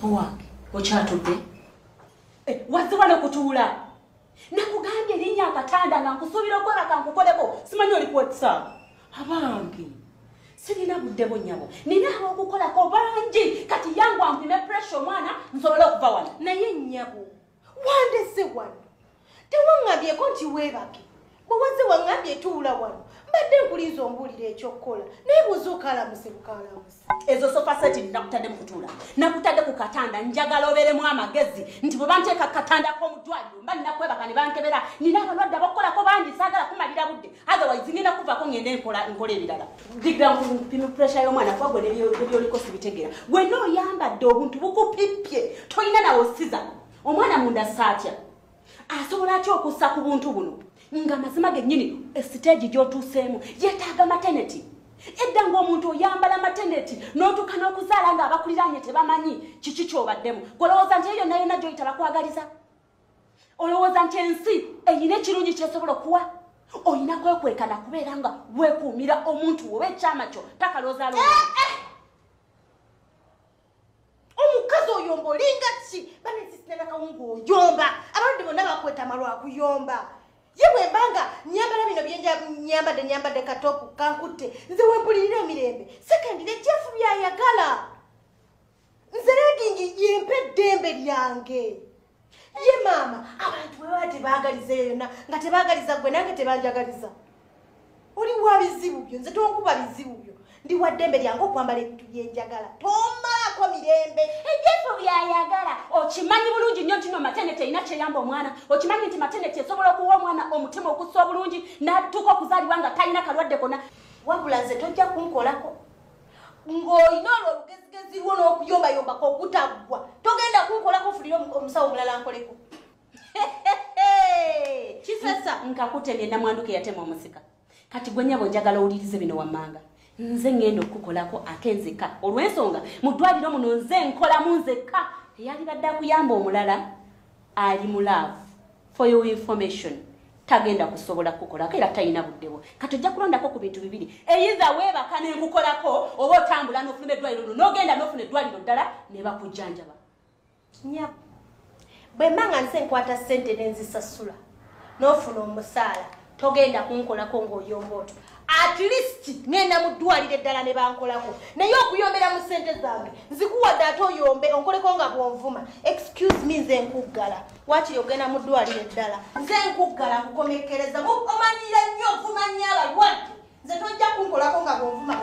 owange okyatudde waziwa nokutuula nakugambye erinnya akatanda nga nkusuubira okwebaka nkukoleko simanyi oli kuwetisa abange sirina budde bonnyabo nina abokukolako bangi kati yangu ampime pressure omwana nsobole okuva wano naye nnyabo wandese wano tewaŋŋambyeko nti weebake bwe wazze waŋŋambye tuula wano mbadde nkulinza ombuulira ekyokukola naye bw'oza okaalamuse bukaalamuse ezo sofa seti nakutadde mu kutuula nakutadde ku katanda njagala obeeremu amagezi nti bwe banteeka katanda k'omu ddwaliro mba nina kwebaka ne bankebera nina abalwadde abakukolako bangi saagala kumalira budde otherwise ngenda kuvaako ngende nkola ebirala digira nkupima pressure y'omwana kuba gwe nebyoliko sibitegeera gwenna oyambadde obuntu bukupippye tolina nawe osiza omwana munda saatya asobola atya okussa ku buntu buno nga mazima gennyini esiteegi gy'otuuseemu yeetaaga maternity edda ng'omuntu oyambala maternity n'otuuka n'okuzaala nga abakuliranye tebamanyi kiki kyobaddemu golowooza nti eyo yonna yonna gy'oyita bakwagaliza olowooza nti ensi eyina ekirungi kyesobola okuwa oyina kwekwekana kubeera nga weekuumira omuntu oba ekyama kyo takalooza omukazi oyomba olinga ki banesisinerakawungu oyomba abalwadde bonna bakweta amalwa akuyomba ye bwembanga nyambala bino nyambadde katopu kankutte nze wempulirira emirembe sekendire jefu byayagala nze legingi yempe eddembe lyange ye maama abantu bwe baba tebaagaliza yonna nga tebaagaliza gwe nange tebanjagaliza oli wa bizibu byo nze tonkuba bizibu byo ndi wa ddembe lyange okwambala ebintu byenjagala tomalako mirembe ebyefu byayagala okimanyi bulungi nnyo nti no maternity erina kyeyamba omwana okimanyi nti maternity esobola okuwa omwana omutima okussa obulungi n'atuuka okuzaalibwa nga talina kalwadde konna wabula nze tojja kunkolako ng'olina olwo olugezigezi lwo n'okuyombayombako okutaggwa togenda kunkolako fulire omusawo omulala nkoleko kisasa nkakutemye namwanduke yatema omusika kati gwe nnyabo njagala owulirize bino wammanga nze ngenda okukolako akenzeka olw'ensonga mu ddwaliro muno nze nkolamu nzekka eyalibadde akuyamba omulala ali mu love for your information tagenda kusobola kukolako era talina buddebo kati ojja kulondako ku bintu bibiri eyiza weebaka nenkukolako oba otambula n'ofuna eddwaliro lyo n'ogenda n'ofuna eddwaliro ddala ne bakujjanjaba nyabo bwe mmanga nze nkwata ssente n'enzisasula n'ofuna omusaala togenda kunkolako ng'oyomba otyo at least ngenda mu ddwaliro eddala ne bankolako naye okuyombera mu ssente zange nzikuwadde ate oyombe onkoleko nga bwonvuma excuse me nze nkuggala wakiri ogenda mu ddwaliro eddala nze nkuggala kukomekereza omanyira nnyo ovuma nnyo abalwadde nze tojja kunkolako nga bwonvuma